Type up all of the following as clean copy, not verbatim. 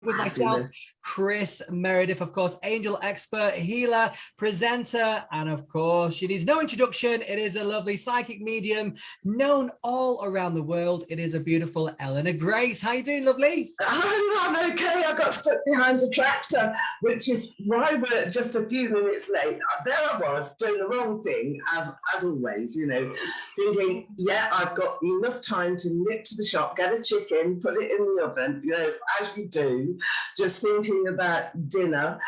with myself, Kris Meredith, of course, angel expert, healer, presenter, and of course, she needs no introduction. It is a lovely psychic medium known all around the world. It is a beautiful Eleanor Grace. How you doing, lovely? I'm okay. I got stuck behind a tractor, which is why we're just a few minutes late. There I was doing the wrong thing, as always, you know, thinking, yeah, I've got enough time to nip to the shop, get a chicken, put it in the oven, you know, as you do, just thinking about dinner.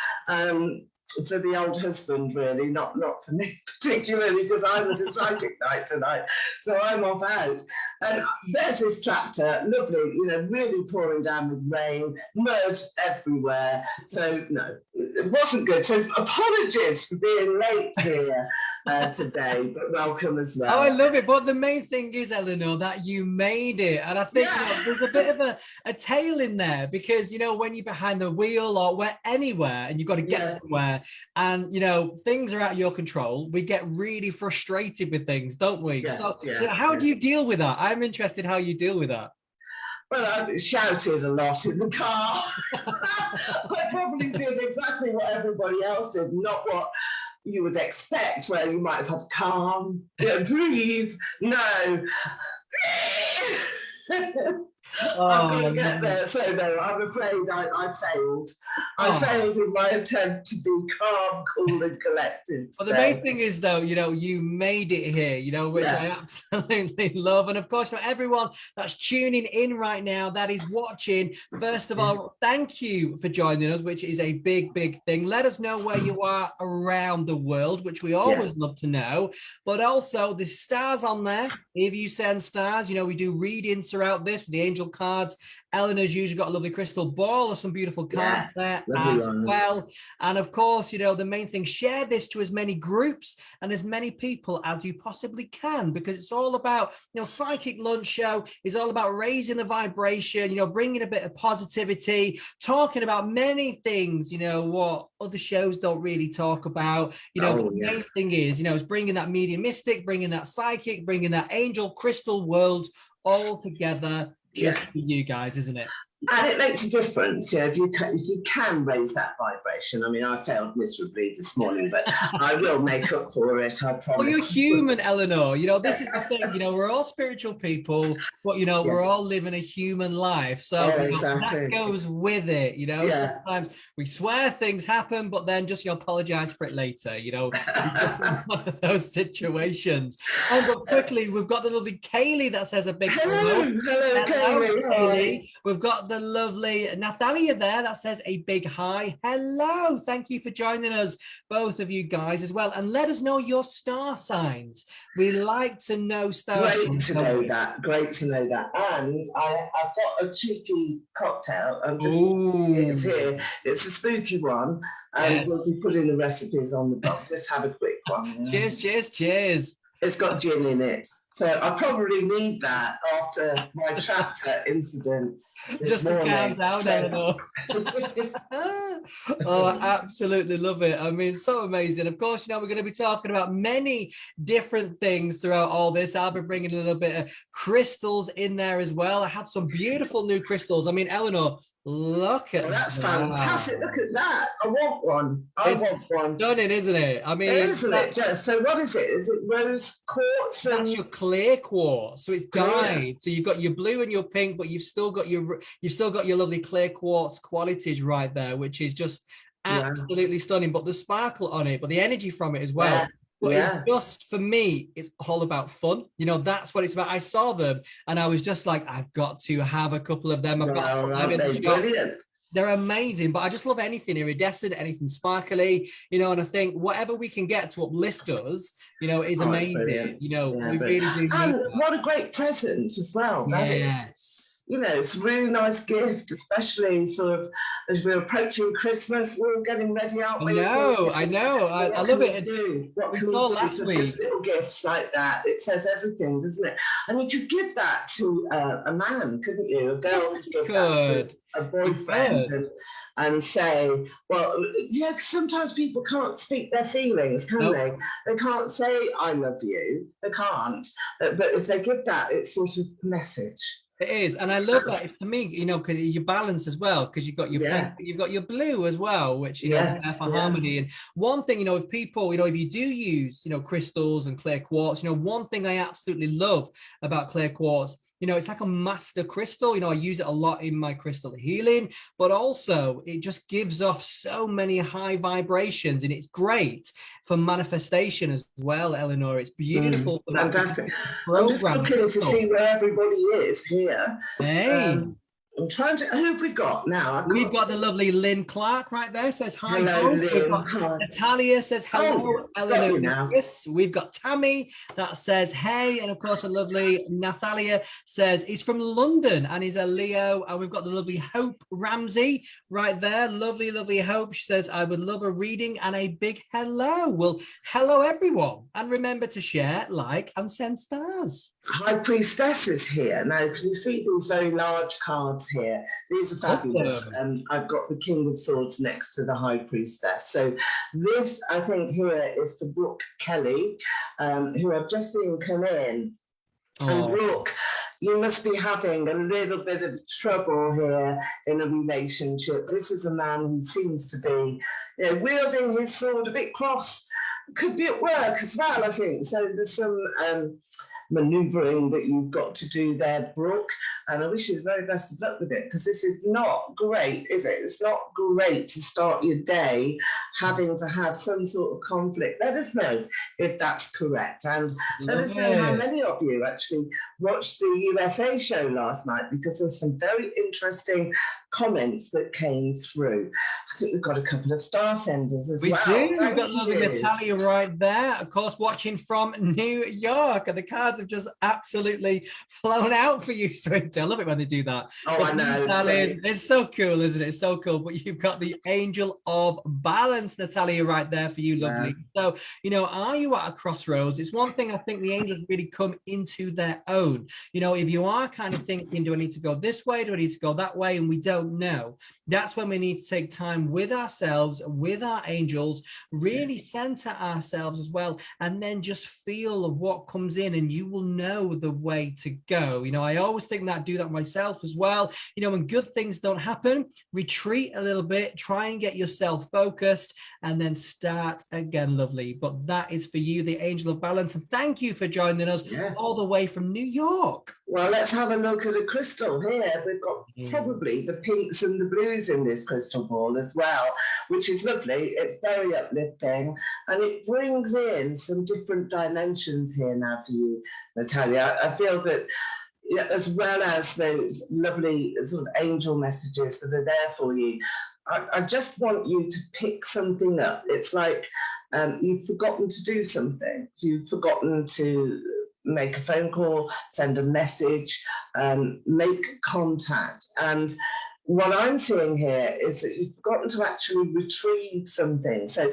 For the old husband, really, not for me particularly, because I'm at a psychic night tonight, so I'm off out. And there's this tractor, lovely, you know, really pouring down with rain, mud everywhere. So no, it wasn't good. So apologies for being late here today, but welcome as well. Oh, I love it. But the main thing is, Eleanor, that you made it. And I think you know, there's a bit of a tale in there, because, you know, when you're behind the wheel or anywhere and you've got to get somewhere, and you know things are out of your control, we get really frustrated with things, don't we? So how do you deal with that? I'm interested how you deal with that. Well, I shouted a lot in the car. I probably did exactly what everybody else did, not what you would expect, where you might have had calm, breathe, no. I've got to get there. So no, I'm afraid I failed. I failed in my attempt to be calm, cool, and collected. Well, the main thing is, though, you know, you made it here, you know, which I absolutely love. And of course, for everyone that's tuning in right now, that is watching, first of all, thank you for joining us, which is a big, big thing. Let us know where you are around the world, which we always love to know. But also, the stars on there. If you send stars, you know, we do readings throughout this with the angel cards. Eleanor's usually got a lovely crystal ball or some beautiful cards there as well. And of course, you know, the main thing, share this to as many groups and as many people as you possibly can, because it's all about, you know, Psychic Lunch Show is all about raising the vibration, you know, bringing a bit of positivity, talking about many things, you know, what other shows don't really talk about, you know. The main thing is, you know, it's bringing that mediumistic, bringing that psychic, bringing that angel crystal world all together just for you guys, isn't it? And it makes a difference, you know, if you can raise that vibration. I mean, I failed miserably this morning, but I will make up for it, I promise. Well, you're human, Eleanor. You know, this is the thing, you know, we're all spiritual people, but, you know, we're all living a human life. So that goes with it, you know. Sometimes we swear things happen, but then just, you know, apologize for it later, you know. It's just one of those situations. Oh, but quickly, we've got the lovely Kaylee that says a big hello. Hello, Kaylee. We've got the lovely Natalia there that says a big hi. Hello, thank you for joining us, both of you guys as well, and let us know your star signs. We like to know star signs. Great to know that. And I've got a cheeky cocktail. It's here. It's a spooky one, and we'll be putting the recipes on the box. Let's have a quick one. Cheers. It's got gin in it. So I probably need that after my tractor incident. Just to calm down, Eleanor. Oh, I absolutely love it. I mean, so amazing. Of course, you know, we're going to be talking about many different things throughout all this. I'll be bringing a little bit of crystals in there as well. I had some beautiful new crystals. I mean, Eleanor, look at that's fantastic. Look at that. I want one. I want one. Stunning, isn't it? I mean, isn't it just? So what is it? Is it rose quartz? That's your clear quartz. So it's dyed. So you've got your blue and your pink, but you've still got your lovely clear quartz qualities right there, which is just absolutely stunning. But the sparkle on it, but the energy from it as well. But it's just, for me, it's all about fun. You know, that's what it's about. I saw them and I was just like, I've got to have a couple of them. Brilliant. They're amazing, but I just love anything iridescent, anything sparkly, you know, and I think whatever we can get to uplift us, you know, is amazing. You know, we really do. And what a great present as well. Yes. You know, it's a really nice gift, especially sort of as we're approaching Christmas. We're all getting ready, aren't we? I know. I love it. What can we do for just little gifts like that? It says everything, doesn't it? And you could give that to a man, couldn't you? A girl could give that to a boyfriend and say, well, you know, sometimes people can't speak their feelings, can they? They can't say, I love you. They can't. But if they give that, it's sort of a message. It is, and I love that. It's, to me, because you balance as well, because you've got your pink, Yeah, but you've got your blue as well, which yeah, there for yeah. harmony. And one thing, if people, if you do use, crystals and clear quartz, one thing I absolutely love about clear quartz, it's like a master crystal. I use it a lot in my crystal healing, but also it just gives off so many high vibrations, and it's great for manifestation as well, Eleanor. It's beautiful for that Fantastic. I'm just program. looking to see where everybody is here. Hey. I'm trying to. Who have we got now? We've got the lovely Lynn Clark right there, says hi. Hello, Hope. We've Lynn. got Hi. Natalia says hello. Oh, Eleanor got you and now. Kris. We've got Tammy that says hey, and of course a lovely Natalia says he's from London and he's a Leo. And we've got the lovely Hope Ramsey right there. Lovely Hope. She says I would love a reading and a big hello. Well, hello everyone, and remember to share, like, and send stars. High Priestess is here. Now, can you see these very large cards here? These are fabulous. I've got the King of Swords next to the High Priestess. So this, I think, here is for Brooke Kelly, who I've just seen come in. Oh. And Brooke, you must be having a little bit of trouble here in a relationship. This is a man who seems to be wielding his sword a bit cross. Could be at work as well, I think. So there's some manoeuvring that you've got to do there, Brooke, and I wish you the very best of luck with it, because this is not great, is it? It's not great to start your day having to have some sort of conflict. Let us know if that's correct, and let us know how many of you actually watched the USA show last night, because there's some very interesting comments that came through. I think we've got a couple of star senders as well. We do. We've got lovely Natalia right there, of course, watching from New York, and the cards have just absolutely flown out for you, sweetie. I love it when they do that. Oh, I know. It's so cool, isn't it? It's so cool. But you've got the Angel of Balance, Natalia, right there for you, lovely. Yeah. So, are you at a crossroads? It's one thing I think the angels really come into their own. If you are kind of thinking, do I need to go this way? Do I need to go that way? And we don't know. That's when we need to take time with ourselves, with our angels, really center ourselves as well, and then just feel what comes in, and you will know the way to go. I always think that, do that myself as well. When good things don't happen, retreat a little bit, try and get yourself focused, and then start again, lovely. But that is for you, the Angel of Balance, and thank you for joining us all the way from New York. Well, let's have a look at a crystal here. We've got probably the pinks and the blues in this crystal ball as well, which is lovely. It's very uplifting, and it brings in some different dimensions here now for you, Natalia. I feel that as well as those lovely sort of angel messages that are there for you, I just want you to pick something up. It's like you've forgotten to do something. You've forgotten to make a phone call, send a message, make contact. And what I'm seeing here is that you've forgotten to actually retrieve something. So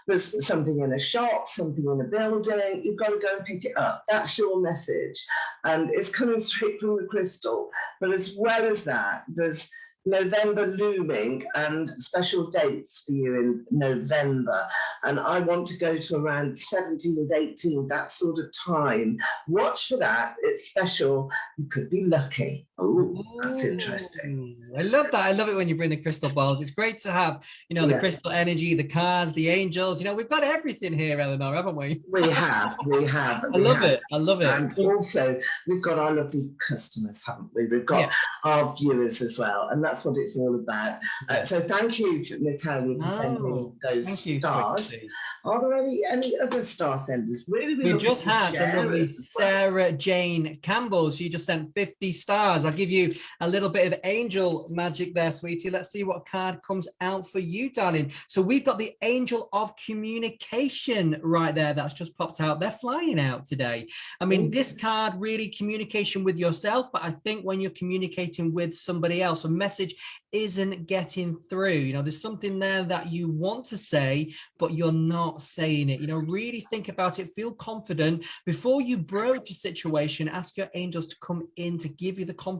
there's something in a shop, something in a building, you've got to go and pick it up. That's your message. And it's coming straight from the crystal. But as well as that, there's November looming and special dates for you in November. And I want to go to around 17th, 18th, that sort of time. Watch for that. It's special. You could be lucky. Oh, that's interesting. I love that. I love it when you bring the crystal balls. It's great to have, the crystal energy, the cards, the angels. We've got everything here, Eleanor, haven't we? We have. I love it. And also, we've got our lovely customers, haven't we? We've got our viewers as well. And that's what it's all about. So thank you, Natalia, for sending those stars. Are there any other star senders? We just had the lovely Sarah Jane Campbell. She just sent 50 stars. I'll give you a little bit of angel magic there, sweetie. Let's see what card comes out for you, darling. So we've got the Angel of Communication right there. That's just popped out. They're flying out today. I mean, this card, really communication with yourself, but I think when you're communicating with somebody else, a message isn't getting through. There's something there that you want to say, but you're not saying it. Really think about it, feel confident before you broach a situation. Ask your angels to come in to give you the confidence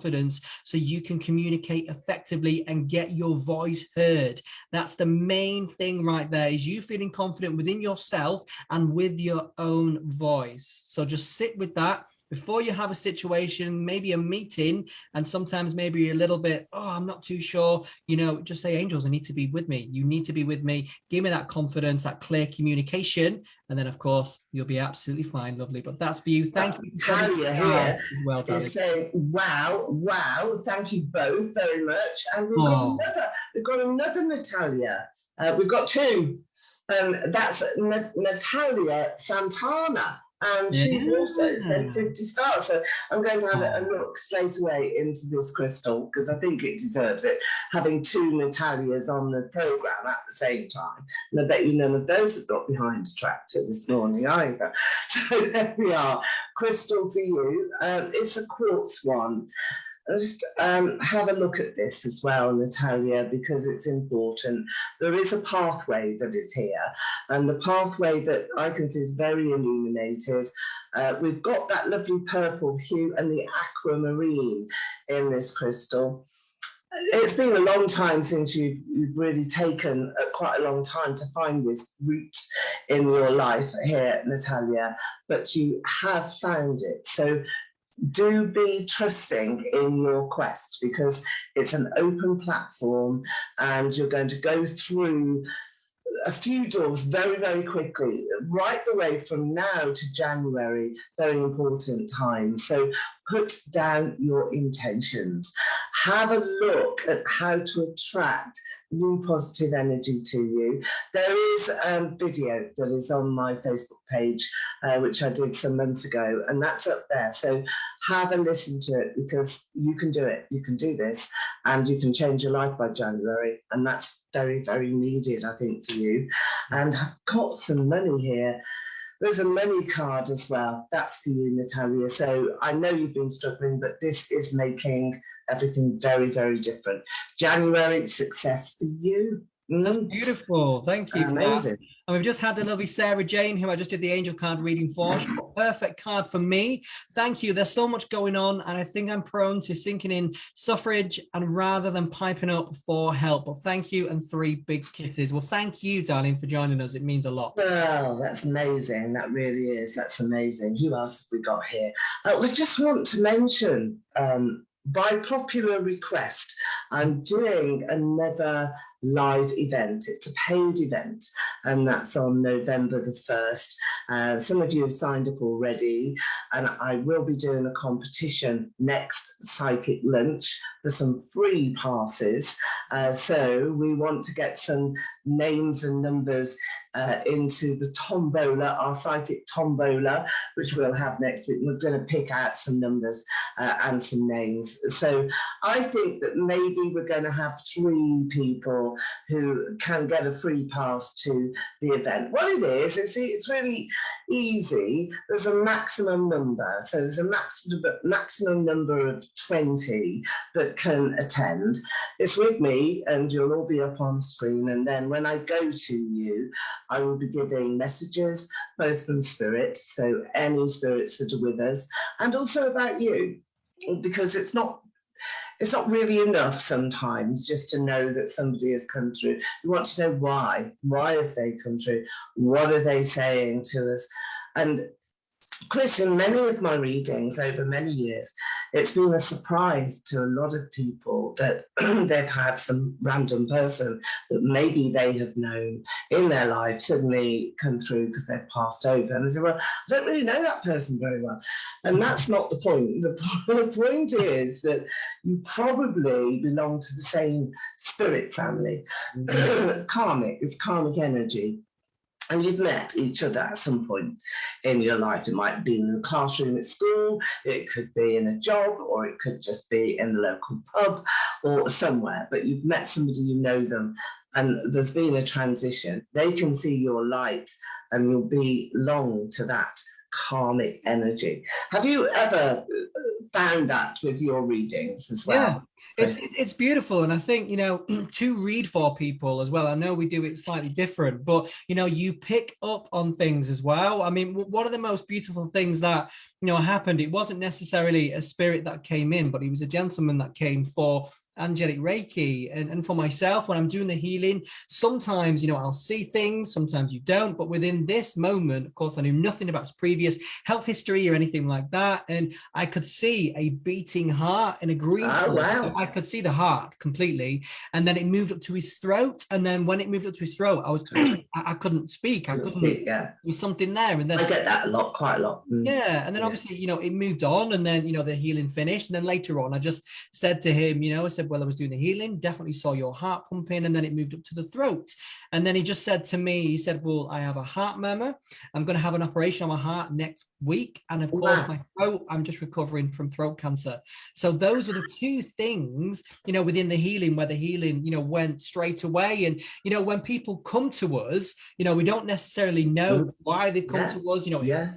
so you can communicate effectively and get your voice heard. That's the main thing right there, is you feeling confident within yourself and with your own voice. So just sit with that. before you have a situation, maybe a meeting, and sometimes maybe you're a little bit, oh, I'm not too sure, you know, just say, angels, I need to be with me. You need to be with me. Give me that confidence, that clear communication. And then, of course, you'll be absolutely fine, lovely. But that's for you. Thank you. Talia here as well, is saying, wow, thank you both very much. And we've got another Natalia. We've got two. That's Natalia Santana. And she's also said 50 stars. So I'm going to have a look straight away into this crystal, because I think it deserves it, having two Natalias on the programme at the same time. And I bet you none of those have got behind a tractor this morning either. So there we are. Crystal for you. It's a quartz one. Just have a look at this as well, Natalia, because it's important. There is a pathway that is here, and the pathway that I can see is very illuminated. We've got that lovely purple hue and the aquamarine in this crystal. It's been a long time since you've really taken quite a long time to find this root in your life here, Natalia, but you have found it. So do be trusting in your quest, because it's an open platform and you're going to go through a few doors very, very quickly, right the way from now to January, very important time. So put down your intentions. Have a look at how to attract new positive energy to you. There is a video that is on my Facebook page, which I did some months ago, and that's up there. So have a listen to it, because you can do it. You can do this, and you can change your life by January. And that's very, very needed, I think, for you. And I've got some money here. There's a money card as well. That's for you, Natalia. So I know you've been struggling, but this is making everything very, very different. January, success for you. That's beautiful. Thank you. Amazing. And we've just had the lovely Sarah Jane, who I just did the angel card reading for. Perfect card for me. Thank you. There's so much going on, and I think I'm prone to sinking in suffrage and rather than piping up for help. But thank you, and 3 big kisses. Well, thank you, darling, for joining us. It means a lot. Well, that's amazing. That really is. That's amazing. Who else have we got here? We just want to mention, by popular request, I'm doing another live event. It's a paid event, and that's on November the 1st. Some of you have signed up already, and I will be doing a competition next Psychic Lunch for some free passes. So we want to get some names and numbers into the tombola, our psychic tombola, which we'll have next week. We're going to pick out some numbers and some names. So I think that maybe we're going to have 3 people who can get a free pass to the event. What it is, it's really easy. There's a maximum number. So there's a maximum number of 20 that can attend. It's with me, and you'll all be up on screen. And then when I go to you, I will be giving messages, both from spirits, so any spirits that are with us, and also about you, because it's not really enough sometimes just to know that somebody has come through. You want to know why. Why have they come through? What are they saying to us? And Kris, in many of my readings over many years, it's been a surprise to a lot of people that they've had some random person that maybe they have known in their life suddenly come through because they've passed over. And they say, well, I don't really know that person very well. And that's not the point. The point is that you probably belong to the same spirit family. It's karmic energy. And you've met each other at some point in your life. It might be in a classroom at school, it could be in a job, or it could just be in the local pub or somewhere. But you've met somebody, you know them, and there's been a transition. They can see your light, and you'll belong to that karmic energy. Have you ever found that with your readings as well? Yeah. It's beautiful. And I think, to read for people as well, I know we do it slightly different, but, you pick up on things as well. I mean, one of the most beautiful things that, happened, it wasn't necessarily a spirit that came in, but he was a gentleman that came for angelic Reiki. And for myself, when I'm doing the healing, sometimes, I'll see things, sometimes you don't. But within this moment, of course, I knew nothing about his previous health history or anything like that. And I could see a beating heart in a green color. Wow. I could see the heart completely. And then it moved up to his throat. And then when it moved up to his throat, I couldn't speak. There was something there. And then I get that a lot, quite a lot. Yeah. And then obviously, it moved on, and then, the healing finished. And then later on, I just said to him, I said, well, I was doing the healing, definitely saw your heart pumping, and then it moved up to the throat. And then he just said to me, he said, well, I have a heart murmur. I'm going to have an operation on my heart next week. And of course, my throat, I'm just recovering from throat cancer. So those were the two things, within the healing, where the healing, went straight away. And, when people come to us, we don't necessarily know why they've come to us,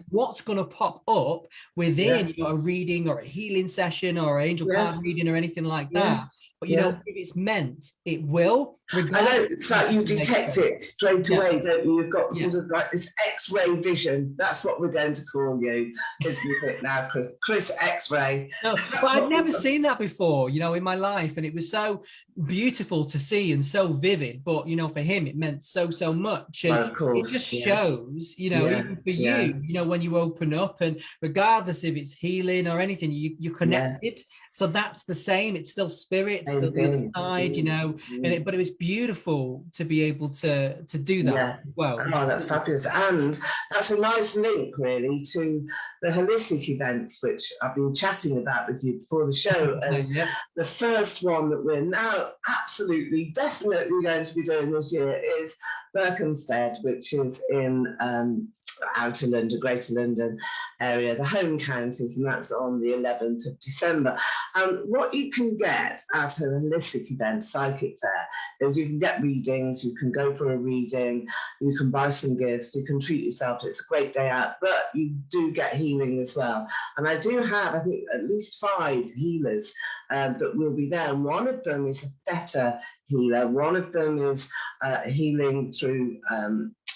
what's going to pop up within a reading or a healing session or angel card reading or anything like that. But if it's meant, it will. I know, it's like you detect it straight away, don't you? You've got sort of like this X-ray vision. That's what we're going to call you, isn't it now, Kris? Kris X-ray. No, but I'd never seen that before, in my life. And it was so beautiful to see and so vivid. But, for him, it meant so much. And of course, it just shows, even for you, when you open up, and regardless if it's healing or anything, you're connected. So that's the same. It's still spirit, still the other side, but it was beautiful to be able to do that as well. Oh, that's fabulous. And that's a nice link, really, to the holistic events, which I've been chatting about with you before the show. And the first one that we're now absolutely, definitely going to be doing this year is Berkhamsted, which is in Outer London, Greater London area, the home counties, and that's on the 11th of December. What you can get at a holistic event, Psychic Fair, is you can get readings, you can go for a reading, you can buy some gifts, you can treat yourself. It's a great day out, but you do get healing as well. And I do have, I think, at least 5 healers that will be there. And one of them is a theta healer. One of them is healing through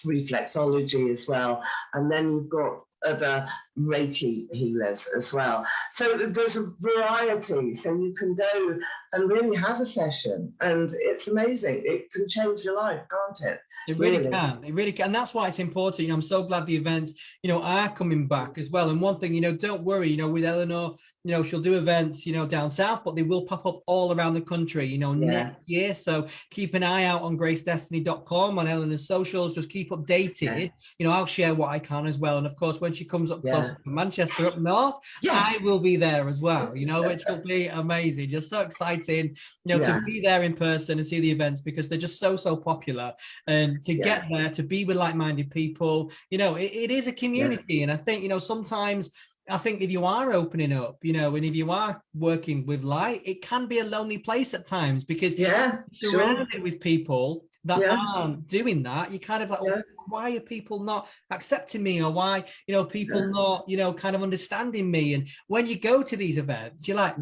reflexology as well. And then you've got other Reiki healers as well. So there's a variety. So you can go and really have a session. And it's amazing. It can change your life, can't it? It really can. It really can. And that's why it's important. I'm so glad the events, are coming back as well. And one thing, don't worry, with Eleanor, she'll do events, down south, but they will pop up all around the country, next year. So keep an eye out on gracedestiny.com, on Eleanor's socials. Just keep updated. I'll share what I can as well. And of course, when she comes up close to Manchester up north, I will be there as well, which will be amazing. Just so exciting, to be there in person and see the events, because they're just so popular. And to get there, to be with like-minded people, it is a community. And I think, sometimes I think if you are opening up, and if you are working with light, it can be a lonely place at times, because you're surrounded with people that aren't doing that. You kind of like, why are people not accepting me? Or why, people not, kind of understanding me? And when you go to these events, you're like,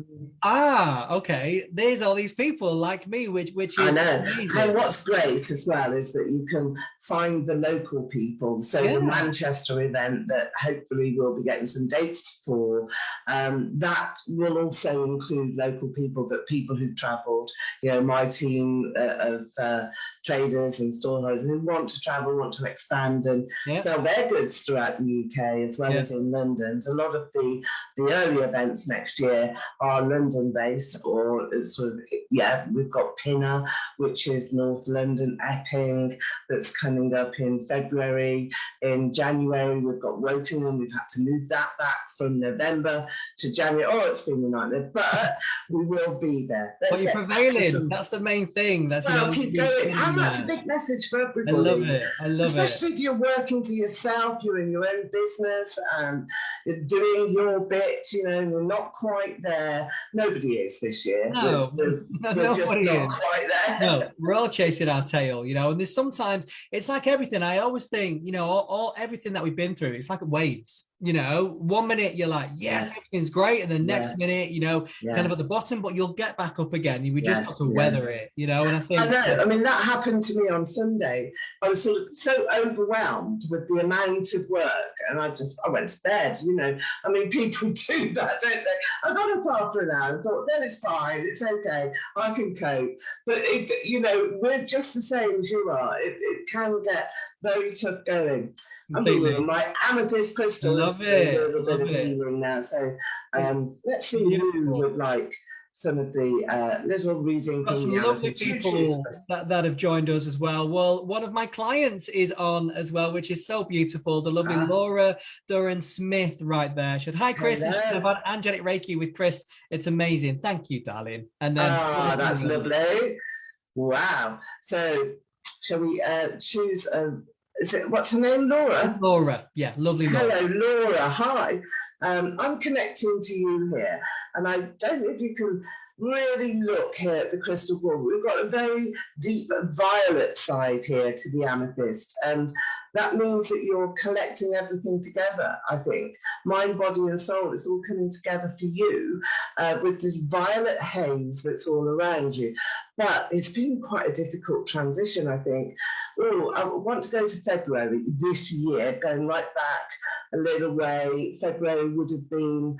okay, there's all these people like me, which is I know. amazing. And what's great as well is that you can find the local people. So the Manchester event that hopefully we'll be getting some dates for, that will also include local people, but people who've travelled, my team of traders and storeholders who want to travel, want to expand and sell their goods throughout the UK as well as in London. So a lot of the early events next year are London based, or sort of, we've got Pinner, which is North London, Epping, that's coming up in February. In January, we've got Wokingham. We've had to move that back from November to January. Oh, it's been a nightmare, but we will be there. But you're prevailing. That's the main thing. That's keep going. And that's a big message for everybody. I love it. Especially if you're working for yourself, you're in your own business and you're doing your bit, you're not quite there. Nobody is this year. No, we're just not quite there. No, we're all chasing our tail, and there's sometimes, it's like everything. I always think, everything that we've been through, it's like waves. you know, 1 minute you're like, yes, everything's great, and the next minute, you know, kind of at the bottom, but you'll get back up again. We just got to weather it, you know. And I think I mean, that happened to me on Sunday. I was sort of so overwhelmed with the amount of work, and I went to bed, you know. I mean, people do that, don't they? I got up after an hour and thought, then it's fine, it's okay, I can cope. But it, you know, we're just the same as you are. It can get very tough going. I'm doing my amethyst crystal. Love it. A little bit of healing now. So let's see who would like some of the little reading from the lovely people that have joined us as well. Well, one of my clients is on as well, which is so beautiful. The lovely Laura Duran Smith right there. She said, hi, Kris. And she said about angelic Reiki with Kris. It's amazing. Thank you, darling. And then that's lovely. Wow. So shall we choose what's her name? Laura? Laura. Yeah, lovely Laura. Hello, Laura. Hi. I'm connecting to you here, and I don't know if you can really look here at the crystal ball. We've got a very deep violet side here to the amethyst, and that means that you're collecting everything together, I think. Mind, body, and soul, it's all coming together for you with this violet haze that's all around you. But it's been quite a difficult transition, I think. I want to go to February this year, going right back a little way. February would have been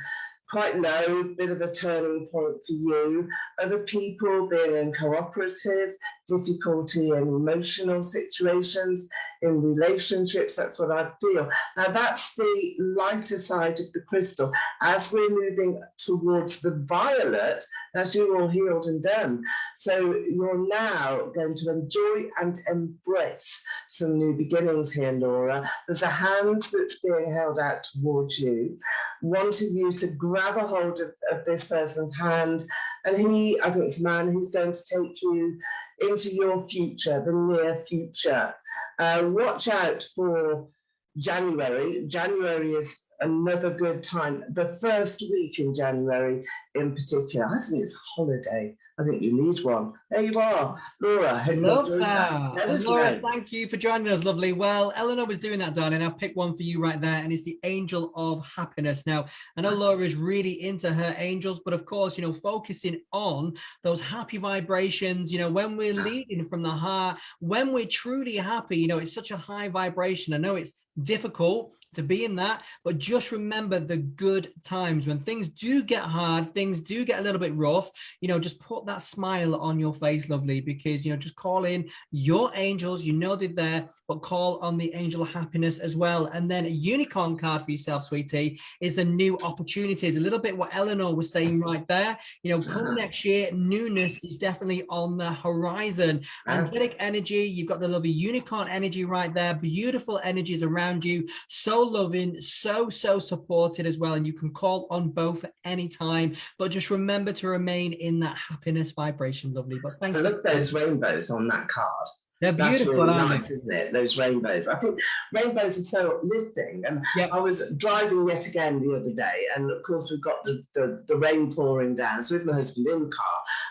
quite low, bit of a turning point for you. Other people being in cooperative, difficulty in emotional situations, in relationships, that's what I feel. Now that's the lighter side of the crystal. As we're moving towards the violet, as you're all healed and done. So you're now going to enjoy and embrace some new beginnings here, Laura. There's a hand that's being held out towards you, wanting you to grab a hold of this person's hand. And I think it's a man, he's going to take you into your future, the near future. Watch out for January. January is another good time. The first week in January in particular. I think it's a holiday. I think you need one. There you are, Laura. I love that. Laura, thank you for joining us, lovely. Well, Eleanor was doing that, darling. I've picked one for you right there, and it's the Angel of Happiness. Now, I know Laura is really into her angels, but of course, you know, focusing on those happy vibrations, you know, when we're leading from the heart, when we're truly happy, you know, it's such a high vibration. I know it's difficult to be in that, but just remember the good times when things do get hard, things do get a little bit rough, you know, just put that smile on your face, lovely, because, you know, just call in your angels, you know they're there, but call on the angel of happiness as well. And then a unicorn card for yourself, sweetie, is the new opportunities. A little bit what Eleanor was saying right there, you know, come next year, newness is definitely on the horizon. Angelic energy, you've got the lovely unicorn energy right there, beautiful energies around you, so loving, so supported as well, and you can call on both at any time, but just remember to remain in that happiness vibration, lovely. But thank you. I love those rainbows on that card. They're beautiful, really nice, isn't it? Those rainbows. I think rainbows are so uplifting. And I was driving yet again the other day, and of course we've got the rain pouring down. So with my husband in the car,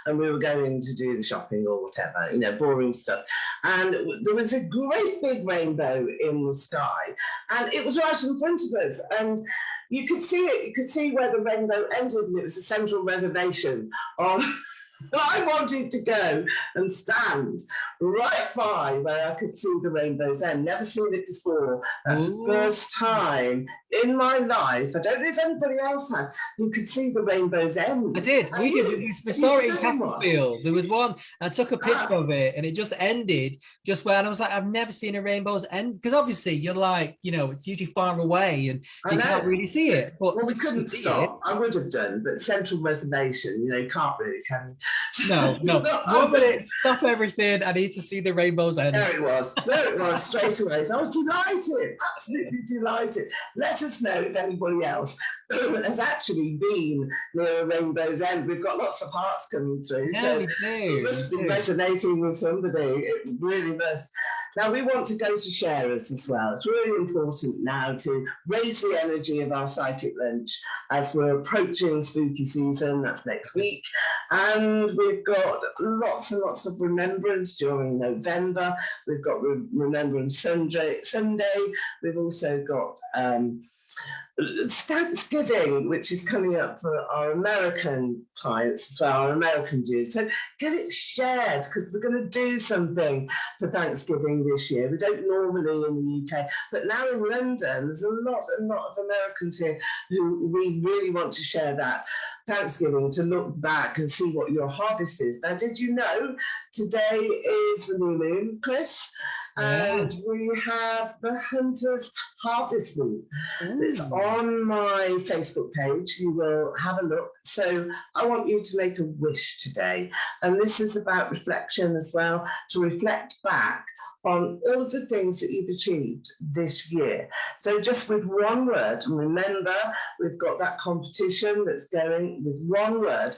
and we were going to do the shopping or whatever, you know, boring stuff. And there was a great big rainbow in the sky, and it was right in front of us. And you could see it. You could see where the rainbow ended, and it was a central reservation on. I wanted to go and stand right by where I could see the rainbow's end. Never seen it before. That's the first time in my life. I don't know if anybody else has. You could see the rainbow's end. I did. We saw it in Castlefield. There was one. I took a picture of it, and it just ended just where. And I was like, I've never seen a rainbow's end, because obviously you're like, you know, it's usually far away, and you can't really see it. But well, we couldn't stop. I would have done, but central reservation, you know, you can't really, can you? No. 1 minute, stop everything. I need to see the rainbow's end. There it was, straight away. So I was delighted, absolutely delighted. Let us know if anybody else has actually been near a rainbow's end. We've got lots of hearts coming through. Yeah, so we do. It must be resonating with somebody. It really must. Now, we want to go to sharers as well. It's really important now to raise the energy of our psychic lunch as we're approaching spooky season. That's next week. And we've got lots and lots of remembrance during November. We've got Remembrance Sunday. We've also got It's Thanksgiving, which is coming up for our American clients as well, our American viewers. So get it shared, because we're going to do something for Thanksgiving this year. We don't normally in the UK, but now in London, there's a lot of Americans here who we really want to share that Thanksgiving, to look back and see what your harvest is. Now, did you know today is the new moon, Kris? And we have the Hunter's Harvest Moon. It's on my Facebook page. You will have a look. So I want you to make a wish today. And this is about reflection as well, to reflect back on all of the things that you've achieved this year. So just with one word, and remember, we've got that competition that's going with one word.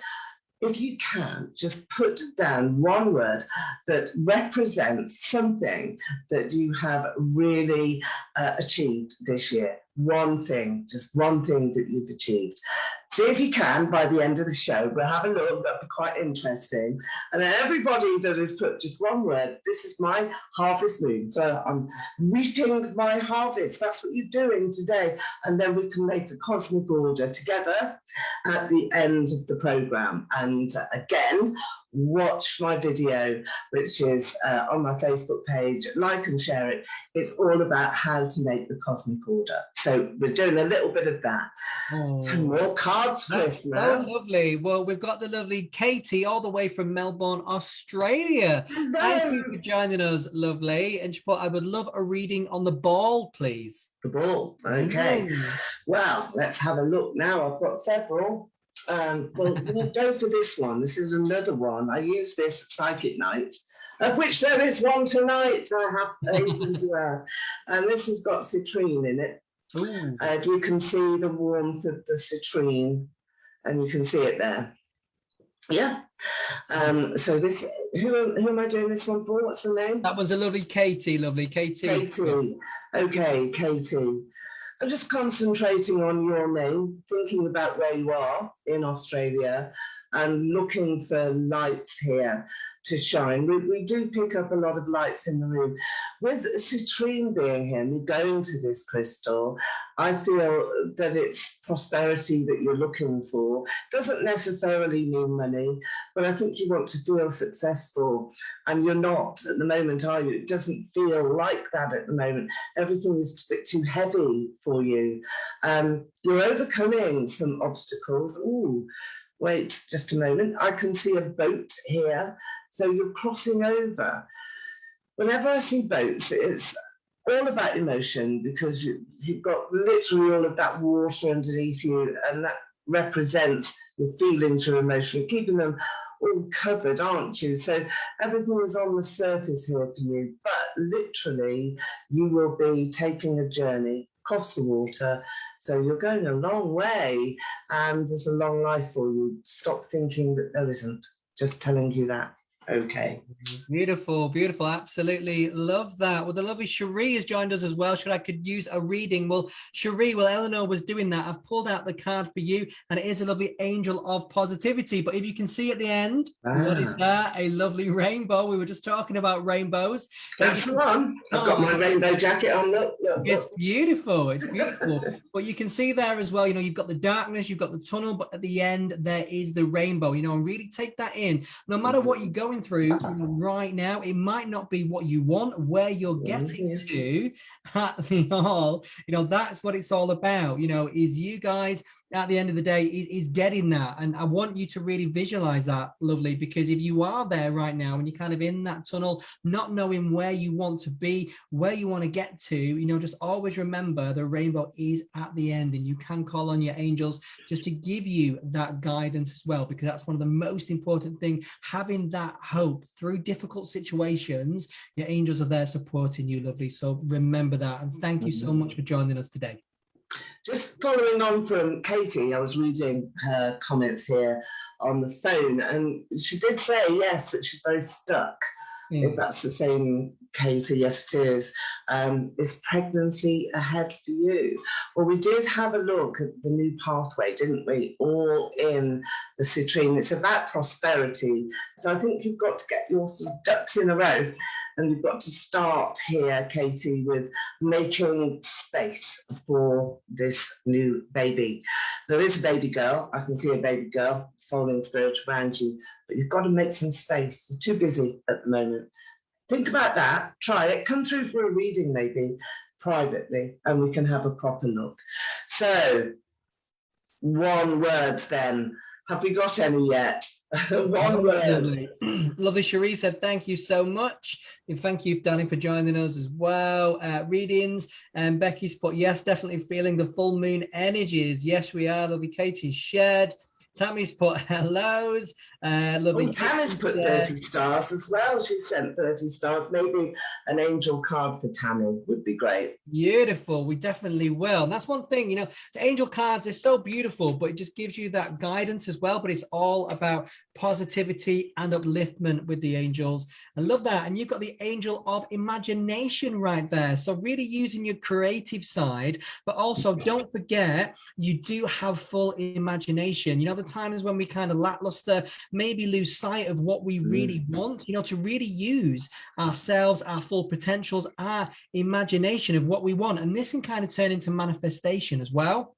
If you can, just put down one word that represents something that you have really achieved this year. One thing, just one thing that you've achieved. See if you can by the end of the show. We'll have a look. That'll be quite interesting. And then everybody that has put just one word, this is my harvest moon. So I'm reaping my harvest. That's what you're doing today. And then we can make a cosmic order together at the end of the program. And again, watch my video, which is on my Facebook page. Like and share it. It's all about how to make the cosmic order. So we're doing a little bit of that. Some more cards, Kris. So lovely. Well, we've got the lovely Katie all the way from Melbourne, Australia. Hello. Thank you for joining us, lovely. And she put, I would love a reading on the ball, please. The ball. Okay. Well, let's have a look now. I've got several. We'll go for this one. This is another one. I use this at Psychic Nights, of which there is one tonight, I have hastened to add. And this has got citrine in it. If you can see the warmth of the citrine, and you can see it there. Yeah. So this, who am I doing this one for? What's the name? That one's a lovely Katie, lovely Katie. Katie. Okay, Katie. I'm just concentrating on your name, thinking about where you are in Australia and looking for lights here to shine. We do pick up a lot of lights in the room. With citrine being here, me going to this crystal, I feel that it's prosperity that you're looking for. Doesn't necessarily mean money, but I think you want to feel successful, and you're not at the moment, are you? It doesn't feel like that at the moment. Everything is a bit too heavy for you. You're overcoming some obstacles. Ooh, wait just a moment. I can see a boat here. So you're crossing over. Whenever I see boats, it's all about emotion, because you've got literally all of that water underneath you, and that represents your feelings, your emotion. You're keeping them all covered, aren't you? So everything is on the surface here for you, but literally you will be taking a journey across the water. So you're going a long way, and there's a long life for you. Stop thinking that there isn't. Just telling you that. Okay. Beautiful, beautiful. Absolutely love that. Well, the lovely Cherie has joined us as well. Should I could use a reading? Well, Cherie, well, Eleanor was doing that. I've pulled out the card for you, and it is a lovely angel of positivity. But if you can see at the end, what is that? A lovely rainbow. We were just talking about rainbows. That's the one. I've got my rainbow jacket on. Look. It's beautiful. It's beautiful. But you can see there as well, you know, you've got the darkness, you've got the tunnel, but at the end, there is the rainbow, you know, and really take that in. No matter what you're going through right now, it might not be what you want, where you're getting to at the all, you know, that's what it's all about, you know, is you guys at the end of the day is getting that. And I want you to really visualize that, lovely, because if you are there right now and you're kind of in that tunnel, not knowing where you want to be, where you want to get to, you know, just always remember the rainbow is at the end, and you can call on your angels just to give you that guidance as well, because that's one of the most important things, having that hope through difficult situations. Your angels are there supporting you, lovely. So remember that, and thank you so much for joining us today. Just following on from Katie, I was reading her comments here on the phone, and she did say, yes, that she's very stuck. If that's the same Katie, yes, it is. Is pregnancy ahead for you? Well, we did have a look at the new pathway, didn't we? All in the citrine. It's about prosperity. So I think you've got to get your sort of ducks in a row. And you've got to start here, Katie, with making space for this new baby. There is a baby girl. I can see a baby girl, soul and spirit around you, but you've got to make some space. You're too busy at the moment. Think about that. Try it. Come through for a reading, maybe privately, and we can have a proper look. So, one word then. Have we got any yet? One word. Lovely. Lovely. Cherie said, thank you so much. And thank you, darling, for joining us as well. Readings. And Becky's put, yes, definitely feeling the full moon energies. Yes, we are. Lovely. Katie shared. Tammy's put hellos. Lovely. Tammy's put 30 stars as well. She sent 30 stars. Maybe an angel card for Tammy would be great. Beautiful. We definitely will. And that's one thing, you know, the angel cards is so beautiful, but it just gives you that guidance as well. But it's all about positivity and upliftment with the angels. I love that. And you've got the angel of imagination right there. So really using your creative side, but also don't forget, you do have full imagination. You know, the times when we kind of lackluster, maybe lose sight of what we really want, you know, to really use ourselves, our full potentials, our imagination of what we want. And this can kind of turn into manifestation as well.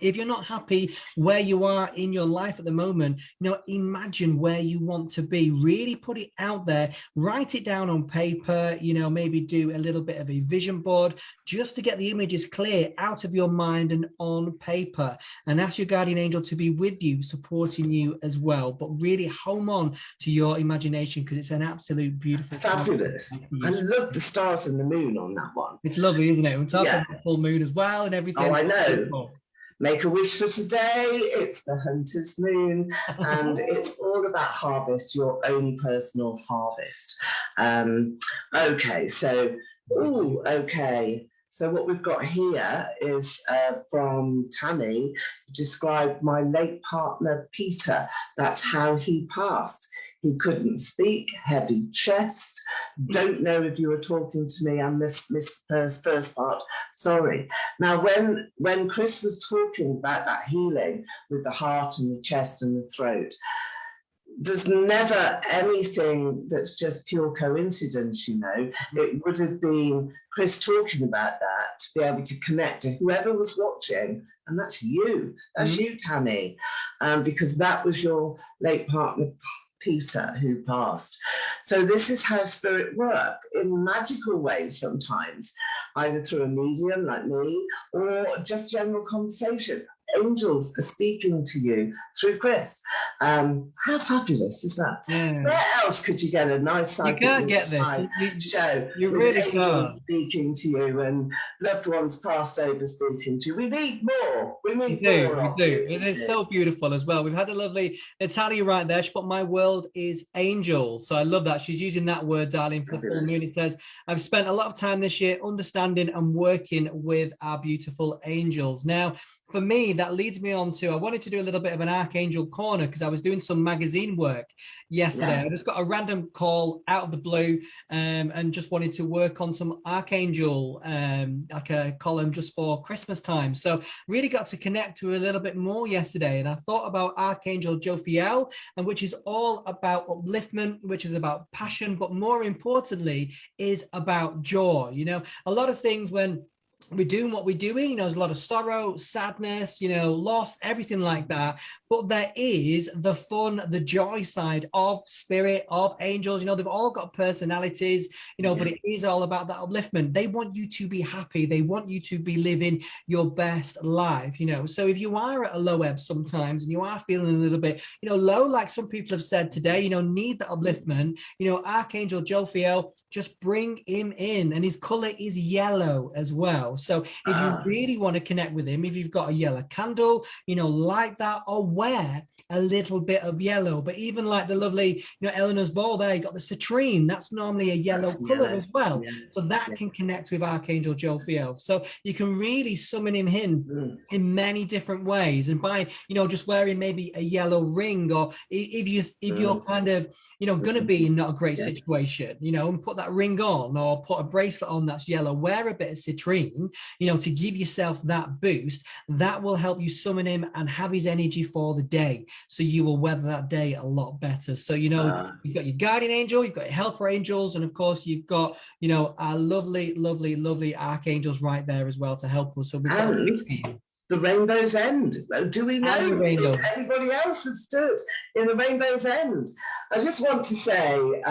If you're not happy where you are in your life at the moment, you know, imagine where you want to be. Really put it out there, write it down on paper, you know, maybe do a little bit of a vision board just to get the images clear out of your mind and on paper. And ask your guardian angel to be with you, supporting you as well. But really home on to your imagination, because it's an absolute beautiful. Fabulous. I love the stars and the moon on that one. It's lovely, isn't it? We're talking about full moon as well and everything. Oh, I know. Make a wish for today. It's the hunter's moon, and it's all about harvest, your own personal harvest. Okay, so, So what we've got here is from Tammy, described my late partner, Peter. That's how he passed. He couldn't speak, heavy chest. Don't know if you were talking to me. I missed the first part. Sorry. Now, when Kris was talking about that healing with the heart and the chest and the throat, there's never anything that's just pure coincidence, you know. It would have been Kris talking about that to be able to connect to whoever was watching, and that's you. That's you, Tammy, because that was your late partner, Peter, who passed. So this is how spirit work in magical ways sometimes, either through a medium like me or just general conversation. Angels are speaking to you through Kris. How fabulous is that? Yeah. Where else could you get a nice psychic? You can't get this. Show. You really angels can't. Speaking to you and loved ones passed over speaking to you. We need more. We need more. We do. It is so beautiful as well. We've had a lovely Natalia right there. She put, my world is angels. So I love that. She's using that word, darling, for the full moon. It says, I've spent a lot of time this year understanding and working with our beautiful angels. Now, for me, that leads me on to, I wanted to do a little bit of an Archangel corner because I was doing some magazine work yesterday. I just got a random call out of the blue and just wanted to work on some Archangel, like a column just for Christmas time. So really got to connect to a little bit more yesterday. And I thought about Archangel Jophiel, and which is all about upliftment, which is about passion, but more importantly is about joy. You know, a lot of things when we're doing what we're doing, you know, there's a lot of sorrow, sadness, you know, loss, everything like that. But there is the fun, the joy side of spirit, of angels. You know, they've all got personalities, you know, but it is all about that upliftment. They want you to be happy. They want you to be living your best life, you know. So if you are at a low ebb sometimes and you are feeling a little bit, you know, low, like some people have said today, you know, need that upliftment, you know, Archangel Jophiel, just bring him in. And his color is yellow as well. So if you really want to connect with him, if you've got a yellow candle, you know, light that or wear a little bit of yellow. But even like the lovely, you know, Eleanor's ball there, you got the citrine, that's normally a yellow color as well. So that can connect with Archangel Jophiel. So you can really summon him in many different ways. And by, you know, just wearing maybe a yellow ring, or if you're kind of, you know, going to be in not a great situation, you know, and put that ring on or put a bracelet on that's yellow, wear a bit of citrine. to give yourself that boost, that will help you summon him and have his energy for the day. So you will weather that day a lot better. So, you've got your guardian angel, you've got your helper angels, and of course you've got, our lovely, lovely, lovely archangels right there as well to help us. So we've got the rainbow's end. Do we know if anybody else has stood in the rainbow's end? I just want to say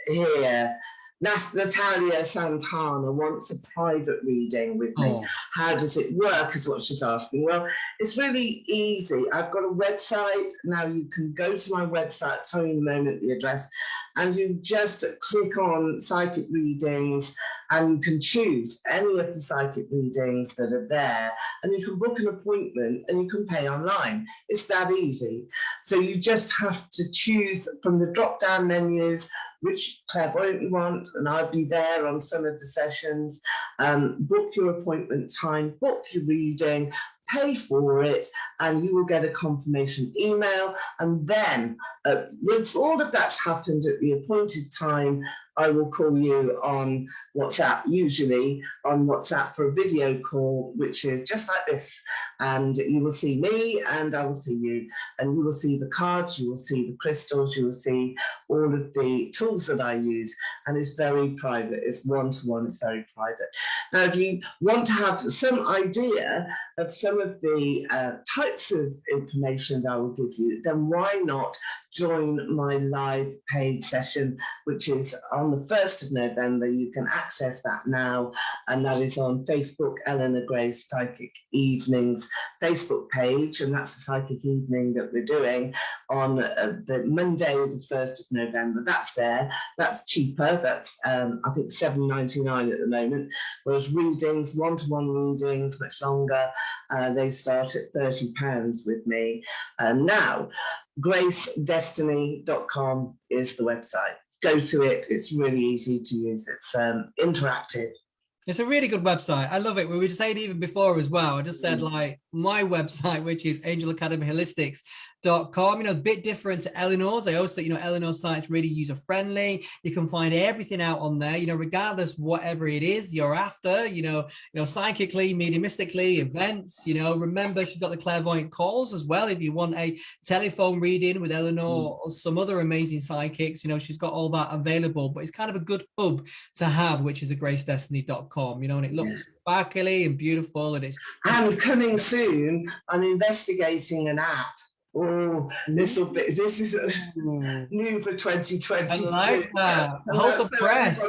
here, Natalia Santana wants a private reading with me. How does it work is what she's asking. Well, it's really easy. I've got a website. Now you can go to my website, I'll tell you in a moment the address, and you just click on psychic readings and you can choose any of the psychic readings that are there, and you can book an appointment and you can pay online. It's that easy. So you just have to choose from the drop-down menus which clairvoyant you want, and I'll be there on some of the sessions. Book your appointment time, book your reading, pay for it, and you will get a confirmation email. And then once all of that's happened at the appointed time, I will call you on WhatsApp, usually on WhatsApp for a video call, which is just like this. And you will see me and I will see you. And you will see the cards, you will see the crystals, you will see all of the tools that I use. And it's very private. It's one-to-one, it's very private. Now, if you want to have some idea of some of the types of information that I will give you, then why not join my live paid session, which is on the 1st of November. You can access that now, and that is on Facebook, Eleanor Gray's Psychic Evenings Facebook page, and that's the psychic evening that we're doing on the Monday, the 1st of November. That's there. That's cheaper. That's I think $7.99 at the moment, whereas readings, one-to-one readings, much longer, they start at £30 with me. Now, gracedestiny.com is the website. Go to it. It's really easy to use. It's interactive. It's a really good website. I love it. We were just saying even before as well. I just said like my website, which is angelacademyholistics.com, a bit different to Eleanor's. I always think, Eleanor's site's really user friendly. You can find everything out on there, regardless whatever it is you're after, psychically, mediumistically, events, remember she's got the clairvoyant calls as well. If you want a telephone reading with Eleanor or some other amazing psychics, she's got all that available, but it's kind of a good hub to have, which is a gracedestiny.com, and it looks sparkly and beautiful, and it's coming soon. I'm investigating an app. This is new for 2020. I like that. Hold the press.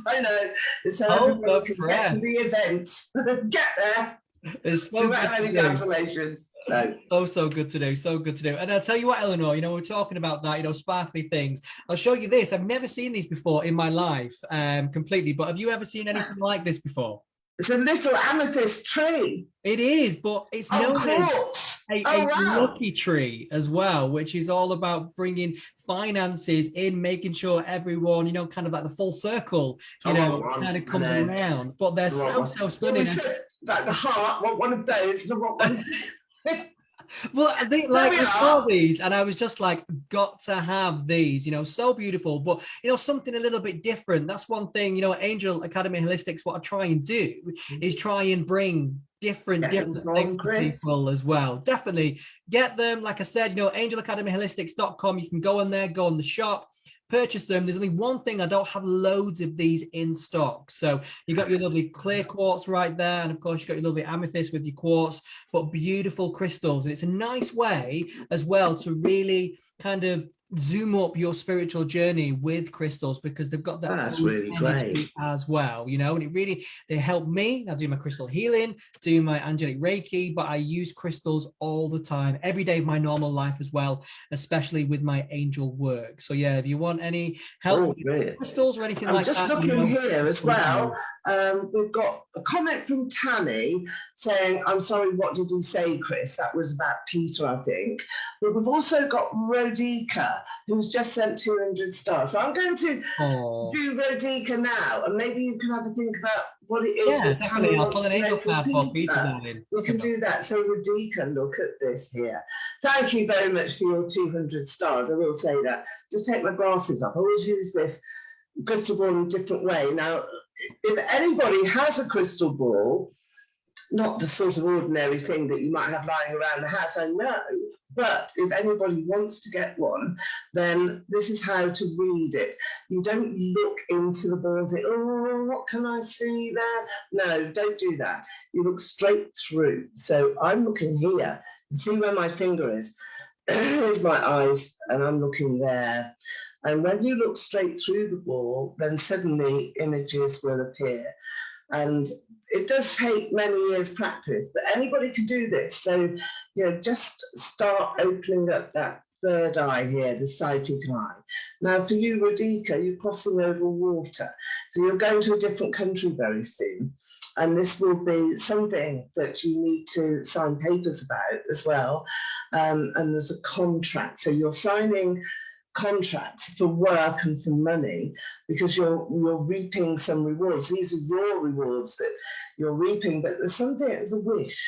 I know. It's so everybody can get to the events. Get there. It's so good to do. Congratulations. No. So good to do. So good to do. And I'll tell you what, Eleanor, we're talking about that, sparkly things. I'll show you this. I've never seen these before in my life, completely. But have you ever seen anything like this before? It's a little amethyst tree. It is, but it's known as a lucky tree as well, which is all about bringing finances in, making sure everyone, kind of like the full circle, kind of comes around. But they're so stunning. Like the heart, want one of those. Well, I think I saw these and I was just like, got to have these, so beautiful, but something a little bit different. That's one thing, Angel Academy Holistics, what I try and do is try and bring different things to people as well. Definitely get them. Like I said, angelacademyholistics.com. You can go on there, go on the shop, purchase them. There's only one thing, I don't have loads of these in stock. So you got your lovely clear quartz right there, and of course you got your lovely amethyst with your quartz, but beautiful crystals. And it's a nice way as well to really kind of zoom up your spiritual journey with crystals, because they've got that. That's really great as well, and it really, they help me. I do my crystal healing, do my angelic Reiki, but I use crystals all the time, every day of my normal life as well, especially with my angel work. So yeah, if you want any help with crystals or anything like that. I'm just looking here as well. We've got a comment from Tammy saying, I'm sorry, what did he say, Kris? That was about Peter, I think. But we've also got Rodica, who's just sent 200 stars. So I'm going to do Rodica now, and maybe you can have a think about what it is. Yeah, definitely. I'll pull an angel card for Peter. We can do that. So Rodica, look at this here. Thank you very much for your 200 stars. I will say that. Just take my glasses off. I always use this crystal ball in a different way. Now, if anybody has a crystal ball not the sort of ordinary thing that you might have lying around the house, I know. But if anybody wants to get one, then this is how to read it. You don't look into the ball and think, oh, what can I see there? No, don't do that. You look straight through. So I'm looking here. See where my finger is? Here's my eyes, and I'm looking there. And when you look straight through the ball, then suddenly images will appear. And it does take many years practice, but anybody can do this. So, just start opening up that third eye here, the psychic eye. Now for you, Radhika, you're crossing over water. So you're going to a different country very soon. And this will be something that you need to sign papers about as well. And there's a contract. So you're signing contracts for work and for money because you're reaping some rewards. These are your rewards that you're reaping, but there's something, there's a wish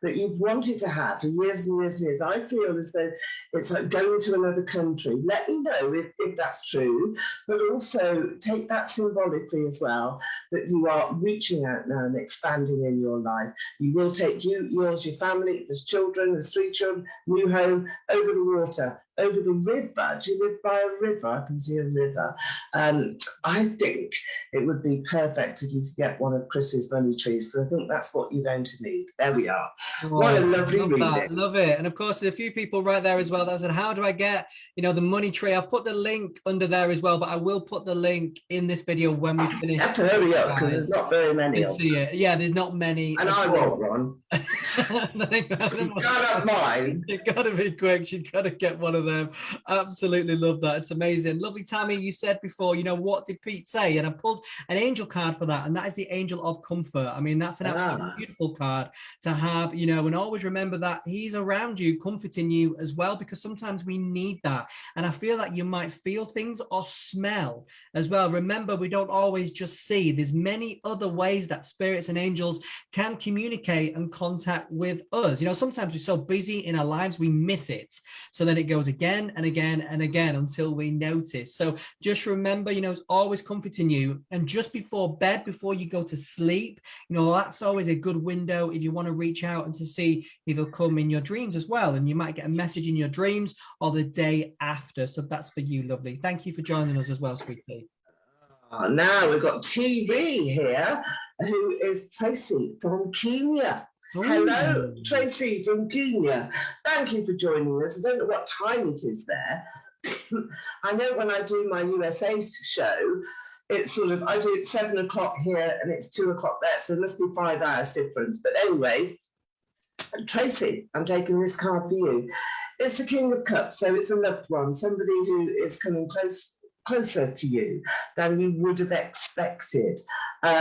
that you've wanted to have for years and years and years. I feel as though it's like going to another country. Let me know if that's true, but also take that symbolically as well, that you are reaching out now and expanding in your life. You will take yours, your family, there's children, there's 3 children, new home, over the water, over the river. Do you live by a river? I can see a river. I think it would be perfect if you could get one of Kris's money trees, because I think that's what you're going to need. There we are. Oh, what a lovely reading. Love it. And of course, there's a few people right there as well that said, how do I get, the money tree? I've put the link under there as well, but I will put the link in this video when we finish. You have to hurry up because there's not very many of them. Yeah, there's not many. And I want one. You can't have mine. You've got to be quick. You've got to get one of them. Absolutely love that. It's amazing. Lovely, Tammy, you said before, what did Pete say? And I pulled an angel card for that, and that is the Angel of Comfort. I mean, that's an absolutely beautiful card to have, and always remember that he's around you, comforting you as well, because sometimes we need that. And I feel like you might feel things or smell as well. Remember, we don't always just see. There's many other ways that spirits and angels can communicate and contact with us. Sometimes we're so busy in our lives, we miss it. So then it goes again and again and again until we notice. So just remember, it's always comforting you. And just before bed, before you go to sleep, that's always a good window if you want to reach out and to see if he'll come in your dreams as well. And you might get a message in your dreams or the day after. So that's for you, lovely. Thank you for joining us as well, sweetie. Now we've got TV here, who is Tracy from Kenya. Ooh. Hello, Tracy from Kenya. Thank you for joining us. I don't know what time it is there. I know when I do my USA show, it's sort of, I do it 7 o'clock here and it's 2 o'clock there, so it must be 5 hours difference. But anyway, Tracy, I'm taking this card for you. It's the King of Cups, so it's a loved one, somebody who is coming closer to you than you would have expected.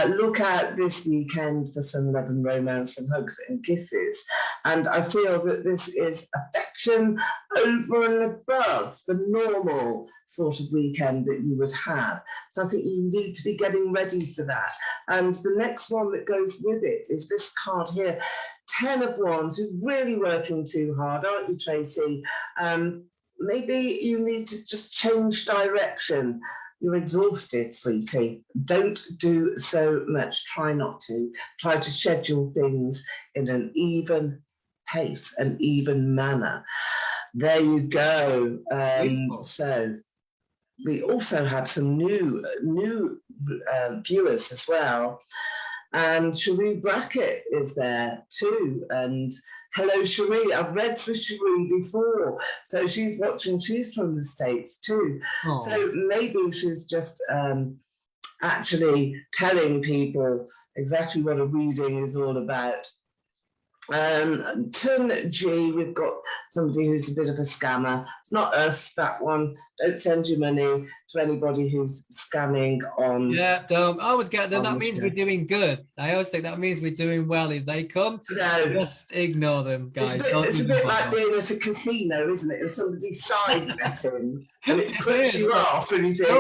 Look out this weekend for some love and romance, some hugs and kisses. And I feel that this is affection over and above the normal sort of weekend that you would have. So I think you need to be getting ready for that. And the next one that goes with it is this card here, 10 of Wands. You're really working too hard, aren't you, Tracy? Maybe you need to just change direction. You're exhausted, sweetie. Don't do so much. Try not to. Try to schedule things in an even pace, an even manner. There you go. So we also have some new viewers as well. And Cherie Brackett is there too. And hello, Cherie. I've read for Cherie before. So she's watching. She's from the States too. Aww. So maybe she's just actually telling people exactly what a reading is all about. Turn G, we've got somebody who's a bit of a scammer. It's not us, that one. Don't send your money to anybody who's scamming on. Yeah, don't. I always get them. That means we're doing good. I always think that means we're doing well. If they come, just ignore them, guys. It's a bit like being at a casino, isn't it? And somebody side betting and it puts you off and you think, we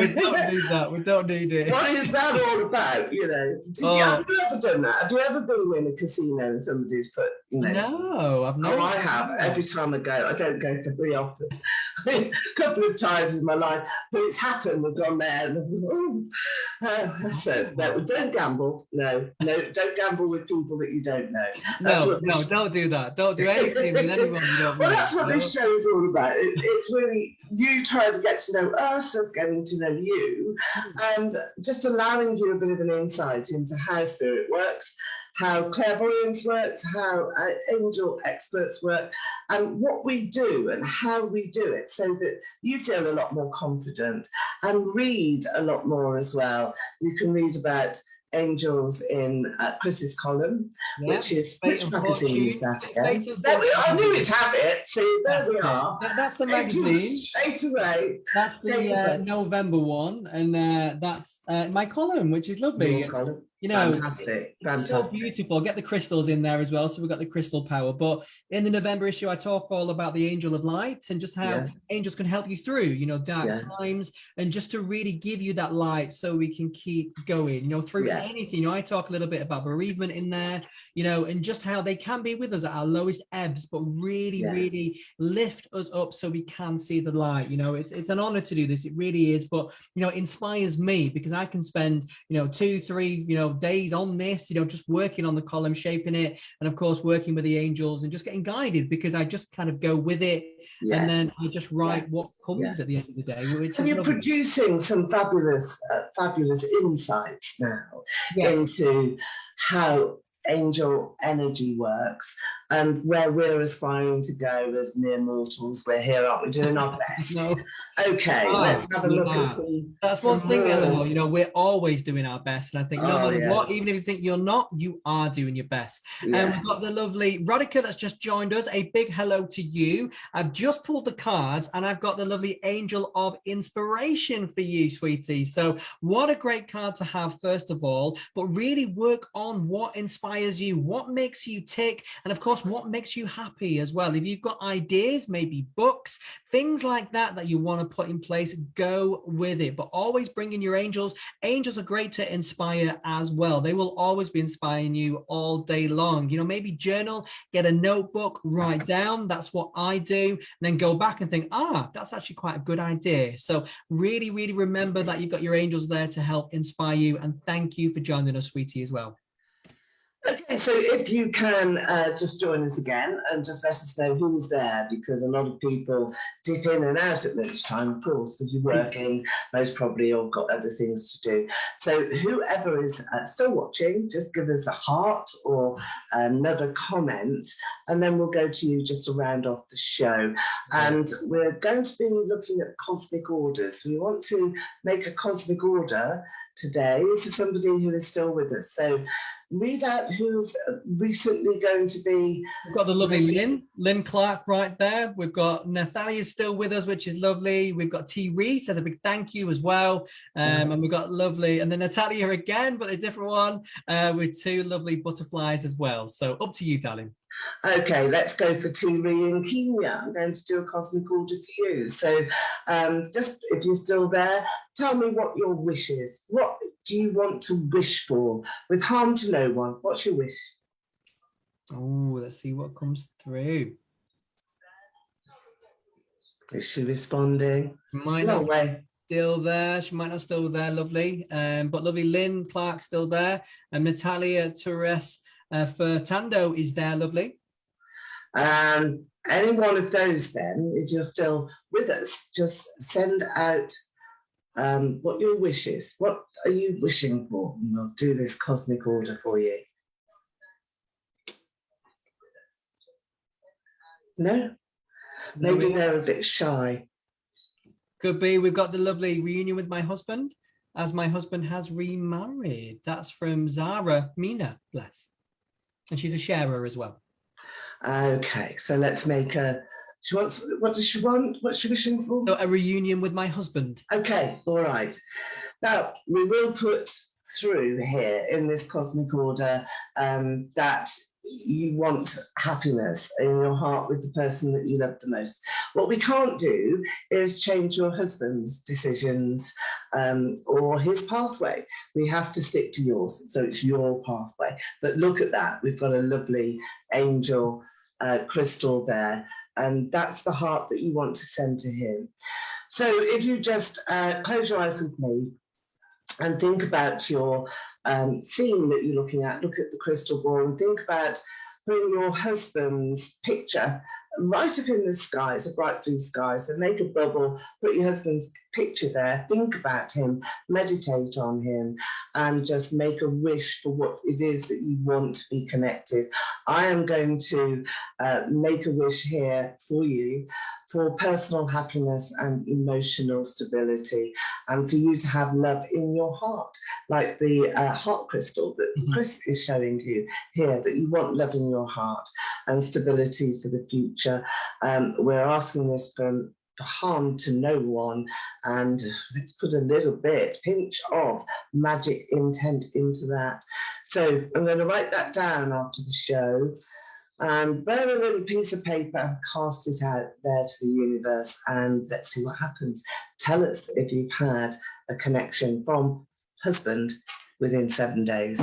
don't need that. We don't need it. What is that all about? Have you ever done that? Have you ever been in a casino and somebody's put, No, I've not. Oh, I have. Every time I go, I don't go very often. a couple of times in my life, but it's happened. We've gone there, and so no, don't gamble. No, don't gamble with people that you don't know. No, don't do that. Don't do anything with anyone you don't know. Well, that's what this show is all about. It's really you trying to get to know us, us getting to know you, and just allowing you a bit of an insight into how spirit works, how clairvoyance works, how angel experts work, and what we do and how we do it, so that you feel a lot more confident and read a lot more as well. You can read about angels in Kris's column, which magazine is that again? I knew it'd have it. See, there we are. That's the magazine. Straight away. That's the November one, and that's my column, which is lovely. Your column. You know, fantastic. It's so beautiful. Get the crystals in there as well. So we've got the crystal power. But in the November issue, I talk all about the angel of light and just how angels can help you through, you know, dark times, and just to really give you that light so we can keep going, you know, through anything. You know, I talk a little bit about bereavement in there, you know, and just how they can be with us at our lowest ebbs, but really, really lift us up so we can see the light. You know, it's an honor to do this. It really is. But, you know, it inspires me because I can spend, you know, 2-3, you know, days on this, you know, just working on the column, shaping it, and of course working with the angels and just getting guided, because I just kind of go with it, and then I just write what comes at the end of the day. And you're producing some fabulous insights now into how angel energy works and where we're aspiring to go as mere mortals. We're here, aren't we, doing our best? Okay, let's have a look at some. That's one thing, Eleanor. You know, we're always doing our best, and I think no matter what, even if you think you're not, you are doing your best. And we've got the lovely Rodica that's just joined us. A big hello to you. I've just pulled the cards, and I've got the lovely Angel of Inspiration for you, sweetie. So what a great card to have, first of all, but really work on what inspires you, what makes you tick, and of course what makes you happy as well. If you've got ideas, maybe books, things like that you want to put in place, go with it, but always bring in your angels. Angels are great to inspire as well. They will always be inspiring you all day long. You know, maybe journal, get a notebook, write down. That's what I do, and then go back and think, that's actually quite a good idea. So really, really remember that you've got your angels there to help inspire you, and thank you for joining us, sweetie, as well. Okay, so if you can just join us again and just let us know who's there, because a lot of people dip in and out at lunchtime, of course, because you're working, most probably, or got other things to do. So whoever is still watching, just give us a heart or another comment, and then we'll go to you just to round off the show. And we're going to be looking at cosmic orders. We want to make a cosmic order today for somebody who is still with us. So read out who's recently going to be. We've got the lovely Lynn Clark right there. We've got Nathalia still with us, which is lovely. We've got T. Reese as a big thank you as well. And we've got lovely, and then Natalia again, but a different one, with 2 lovely butterflies as well. So up to you, darling. Okay, let's go for Tiri in Kenya. I'm going to do a cosmic order for you. So just if you're still there, tell me what your wish is. What do you want to wish for with harm to no one? What's your wish? Oh, let's see what comes through. Is she responding? No way. Still there. She might not still there, lovely. But lovely Lynn Clark still there. And Natalia Torres Furtando is there, lovely. Any one of those then, if you're still with us, just send out what your wish is. What are you wishing for? And we'll do this cosmic order for you. No? Maybe they're a bit shy. Could be. We've got the lovely reunion with my husband, as my husband has remarried. That's from Zara Mina, bless. And she's a sharer as well. Okay, so let's make what does she want? What's she wishing for? So a reunion with my husband. Okay, all right. Now, we will put through here in this cosmic order that you want happiness in your heart with the person that you love the most. What we can't do is change your husband's decisions or his pathway. We have to stick to yours, so it's your pathway. But look at that, we've got a lovely angel crystal there And that's the heart that you want to send to him. So if you just close your eyes with me and think about your scene that you're looking at, look at the crystal ball and think about putting your husband's picture right up in the sky. It's a bright blue sky, so make a bubble, put your husband's picture there, think about him, meditate on him, and just make a wish for what it is that you want to be connected. I am going to make a wish here for you for personal happiness and emotional stability, and for you to have love in your heart, like the heart crystal that Kris is showing you here, that you want love in your heart and stability for the future. We're asking this for harm to no one, and let's put a little pinch of magic intent into that. So I'm going to write that down after the show, and burn a little piece of paper and cast it out there to the universe, and let's see what happens. Tell us if you've had a connection from husband within 7 days.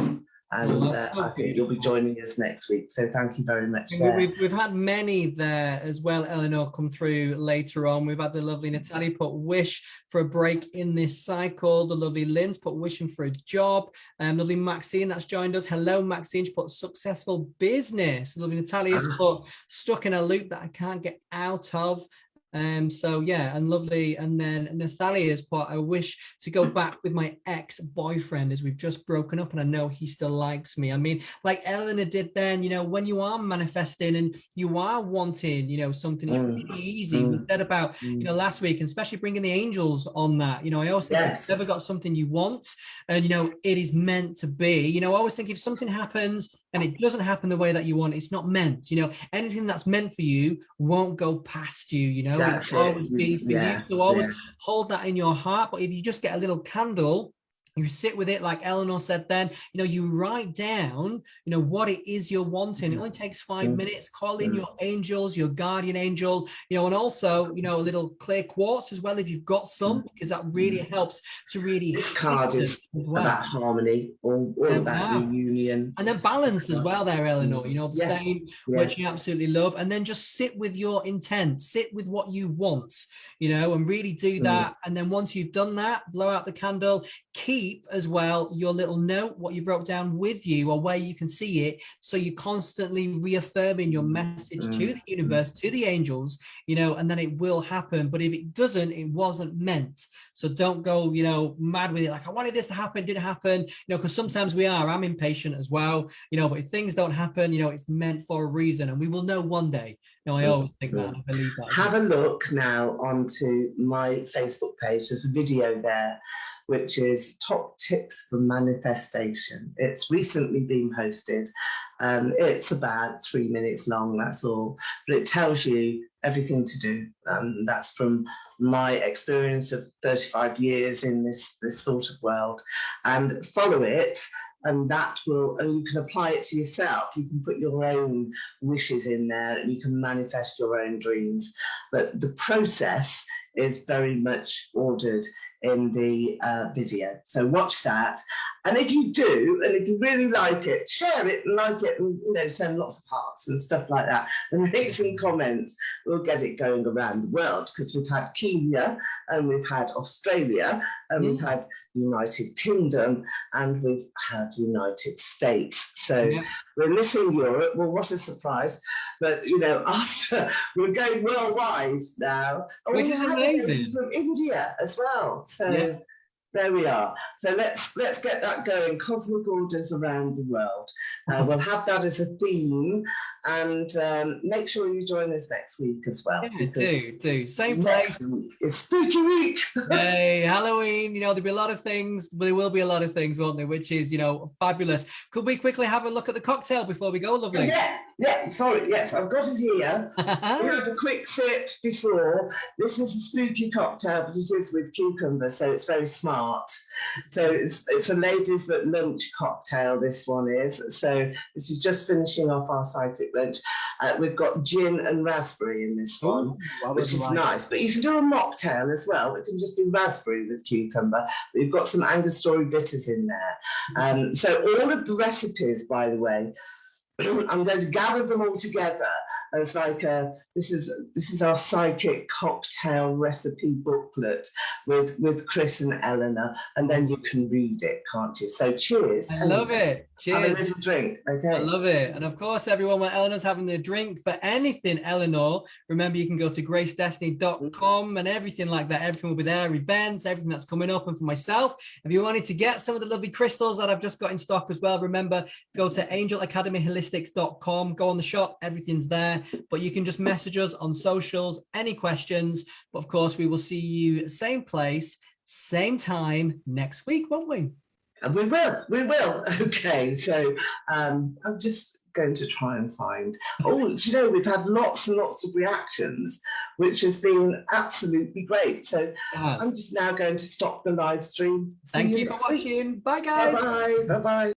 And I think you'll be joining us next week. So thank you very much there. We've had many there as well, Eleanor, come through later on. We've had the lovely Natalie put wish for a break in this cycle. The lovely Lynn's put wishing for a job. Lovely Maxine that's joined us. Hello, Maxine. She put successful business. The lovely Natalie has put stuck in a loop that I can't get out of. So yeah, and lovely. And then Nathalia's put, I wish to go back with my ex-boyfriend as we've just broken up and I know he still likes me. I mean, like Eleanor did then, you know, when you are manifesting and you are wanting, you know, something, it's really easy. We said about, you know, last week, and especially bringing the angels on that, you know, I always think if you've never got something you want and, you know, it is meant to be, you know, I always think if something happens and it doesn't happen the way that you want, it's not meant, you know, anything that's meant for you won't go past you, you know. That's it always be for you. So always hold that in your heart. But if you just get a little candle, you sit with it, like Eleanor said then, you know, you write down, you know, what it is you're wanting. It only takes 5 minutes. Call in your angels, your guardian angel, you know, and also, you know, a little clear quartz as well, if you've got some, because that really helps to really... This card is about harmony, all about reunion. And then balance as well there, Eleanor, you know, the same, which you absolutely love. And then just sit with your intent, sit with what you want, you know, and really do that. And then once you've done that, blow out the candle, keep as well your little note, what you wrote down with you, or where you can see it, so you're constantly reaffirming your message to the universe, to the angels, you know, and then it will happen. But if it doesn't, it wasn't meant. So don't go, you know, mad with it, like I wanted this to happen, didn't happen, you know, because sometimes I'm impatient as well, you know, but if things don't happen, you know, it's meant for a reason, and we will know one day. You know, I always think that, I believe that. Have a look now onto my Facebook page. There's a video there which is top tips for manifestation. It's recently been posted. It's about 3 minutes long, that's all, but it tells you everything to do. That's from my experience of 35 years in this sort of world, and follow it. And that will, and you can apply it to yourself. You can put your own wishes in there and you can manifest your own dreams. But the process is very much ordered in the video. So watch that. And if you do, and if you really like it, share it and like it, and, you know, send lots of hearts and stuff like that, and make some comments. We'll get it going around the world, because we've had Kenya, and we've had Australia, and we've had United Kingdom, and we've had United States. So we're missing Europe. Well, what a surprise. But, you know, after we're going worldwide now. And we had a lady from India as well. So there we are. So let's get that going. Cosmic orders around the world. We'll have that as a theme, and make sure you join us next week as well. Yeah, do. Same place. Next week is Spooky Week. Hey, Halloween. You know, there'll be a lot of things. There will be a lot of things, won't there? Which is, you know, fabulous. Could we quickly have a look at the cocktail before we go, lovely? Yeah. Sorry. Yes, I've got it here. We had a quick sip before. This is a spooky cocktail, but it is with cucumber, so it's very smart. So it's a ladies at lunch cocktail, this one is. So this is just finishing off our psychic lunch. We've got gin and raspberry in this one, which is nice. But you can do a mocktail as well. It can just be raspberry with cucumber. We've got some Angostura bitters in there. So all of the recipes, by the way, I'm going to gather them all together as like this is our psychic cocktail recipe booklet with Kris and Eleanor, and then you can read it, can't you? So cheers. I love it. Cheers. Have a little drink, okay? I love it. And of course, everyone, when Eleanor's having the drink for anything, Eleanor, remember you can go to gracedestiny.com and everything like that. Everything will be there, events, everything that's coming up. And for myself, if you wanted to get some of the lovely crystals that I've just got in stock as well, remember, go to angelacademyholistics.com, go on the shop, everything's there. But you can just message us on socials, any questions. But of course, we will see you same place, same time next week, won't we? We will. Okay, so I'm just going to try and find. Oh, you know, we've had lots and lots of reactions, which has been absolutely great. So I'm just now going to stop the live stream. Thank you for watching. Bye, guys. Bye-bye. Bye-bye.